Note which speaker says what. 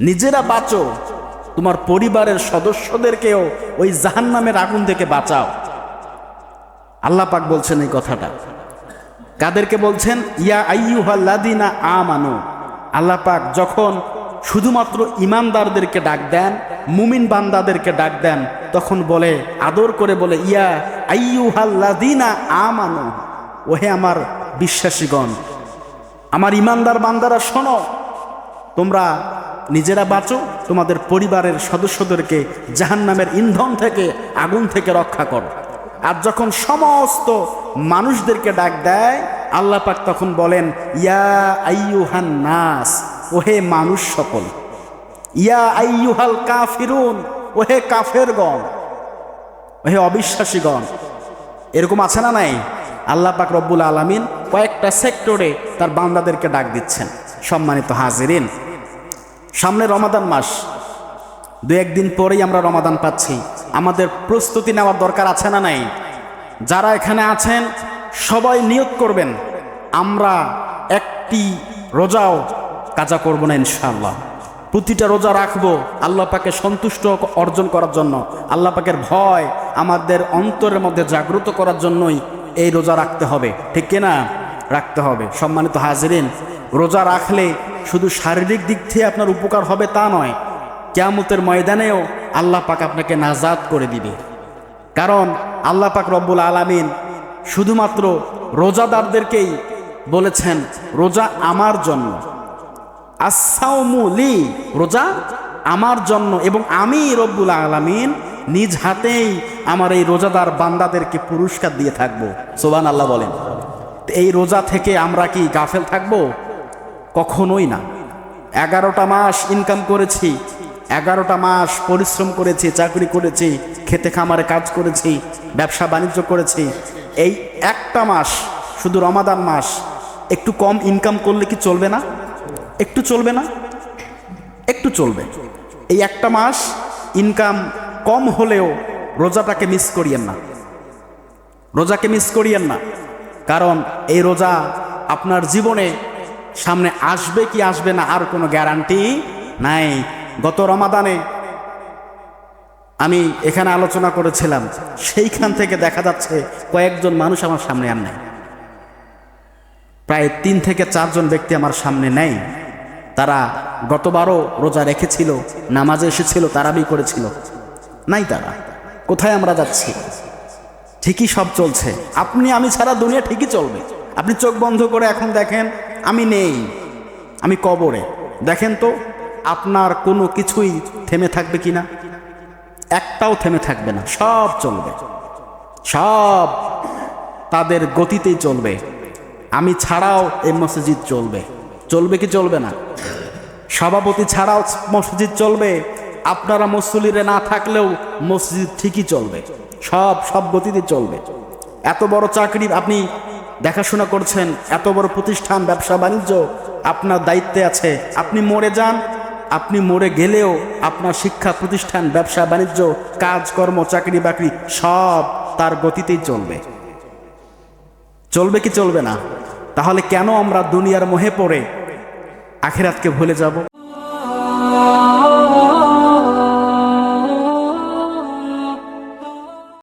Speaker 1: নিজেরা বাঁচো, তোমার পরিবারের সদস্যদেরকেও ওই জাহান্নামের আগুন থেকে বাঁচাও। আল্লাহ পাক বলছেন এই কথাটা। কাদেরকে বলছেন? ইয়া আইয়ুহাল্লাযিনা আমানু। আল্লাহ পাক যখন শুধুমাত্র ইমানদারদেরকে ডাক দেন, মুমিন বান্দাদেরকে ডাক দেন, তখন বলে, আদর করে বলে, ইয়া আইয়ুহাল্লাযিনা আমানু, ওহে আমার বিশ্বাসীগণ, আমার ইমানদার বান্দারা শোনো, তোমরা নিজেরা বাঁচো, তোমাদের পরিবারের সদস্যদেরকে জাহান্নামের ইন্ধন থেকে, আগুন থেকে রক্ষা করো। আর যখন সমস্ত মানুষদেরকে ডাক দেয়, আল্লাহ পাক তখন বলেন, ইয়া আইয়ুহান নাস, ওহে মানুষ সকল, ইয়া আইয়ুহাল কাফিরুন, ওহে কাফেরগণ, ওহে অবিশ্বাসীগণ। এরকম আছে না নাই? আল্লাহ পাক রব্বুল আলামিন কয়েকটা সেক্টরে তার বান্দাদেরকে ডাক দিচ্ছেন। সম্মানিত হাজিরিন, সামনে রমাদান মাস, দু একদিন পরেই আমরা রমাদান পাচ্ছি। আমাদের প্রস্তুতি নেওয়ার দরকার আছে না নাই? যারা এখানে আছেন সবাই নিয়ত করবেন, আমরা একটি রোজাও কাজা করব না ইনশাআল্লাহ। প্রতিটা রোজা রাখবো আল্লাহ পাকে সন্তুষ্ট অর্জন করার জন্য, আল্লাহ পাকের ভয় আমাদের অন্তরের মধ্যে জাগ্রত করার জন্যই এই রোজা রাখতে হবে, ঠিক কিনা? রাখতে হবে। সম্মানিত হাজিরিন, রোজা রাখলে শুধু শারীরিক দিক থেকে আপনার উপকার হবে তা নয়, কিয়ামতের ময়দানেও আল্লাহ পাক আপনাকে নাজাত করে দিবে। কারণ আল্লাহ পাক রব্বুল আলামিন শুধুমাত্র রোজাদারদেরকেই বলেছেন রোজা আমার জন্য, আস-সাওমু লি, রোজা আমার জন্য, এবং আমি রব্বুল আলামিন নিজ হাতেই আমার এই রোজাদার বান্দাদেরকে পুরস্কার দিয়ে থাকবো। সুবহানাল্লাহ বলেন। এই রোজা থেকে আমরা কি গাফেল থাকবো? কখনোই না। 11টা মাস ইনকাম করেছি, 11টা মাস পরিশ্রম করেছি, চাকরি করেছি, খেতে খামারে কাজ করেছি, ব্যবসা বাণিজ্য করেছি। এই একটা মাস, শুধু রমাদান মাস, একটু কম ইনকাম করলে কি চলবে না? একটু চলবে না? একটু চলবে। এই একটা মাস ইনকাম কম হলেও রোজাটাকে মিস করিয়েন না, রোজাকে মিস করিয়েন না। কারণ এই রোজা আপনার জীবনে সামনে আসবে কি আসবে না আর কোনো গ্যারান্টি নাই। গত রমাদানে আমি এখানে আলোচনা করেছিলাম, সেইখান থেকে দেখা যাচ্ছে কয়েকজন মানুষ আমার সামনে আর নাই। প্রায় 3 থেকে 4 জন ব্যক্তি আমার সামনে নেই। তারা গতবারও রোজা রেখেছিল, নামাজে এসেছিল, তারাবি করেছিল, নাই তারা। কোথায় আমরা যাচ্ছি? ঠিকই সব চলছে, আপনি আমি ছাড়া দুনিয়া ঠিকই চলবে। আপনি চোখ বন্ধ করে এখন দেখেন, আমি নেই, আমি কবরে। দেখেন তো আপনার কোনো কিছুই থেমে থাকবে কিনা? একটাও থেমে থাকবে না, সব চলবে, সব তাদের গতিতেই চলবে। আমি ছাড়াও এই মসজিদ চলবে, চলবে কি চলবে না? সভাপতি ছাড়াও মসজিদ চলবে, আপনারা মুসল্লিরা না থাকলেও মসজিদ ঠিকই চলবে, সব গতিতে চলবে। এত বড় চাকরি আপনি দেখাশোনা করছেন, এত বড় প্রতিষ্ঠান, ব্যবসা বাণিজ্য আপনার দায়িত্বে আছে। আপনি মরে যান, আপনি মরে গেলেও আপনার শিক্ষা প্রতিষ্ঠান, ব্যবসা বাণিজ্য, কাজকর্ম, চাকরি বাকরি সব তার গতিতেই চলবে, চলবে কি চলবে না? তাহলে কেন আমরা দুনিয়ার মোহে পড়ে আখিরাতকে ভুলে যাব?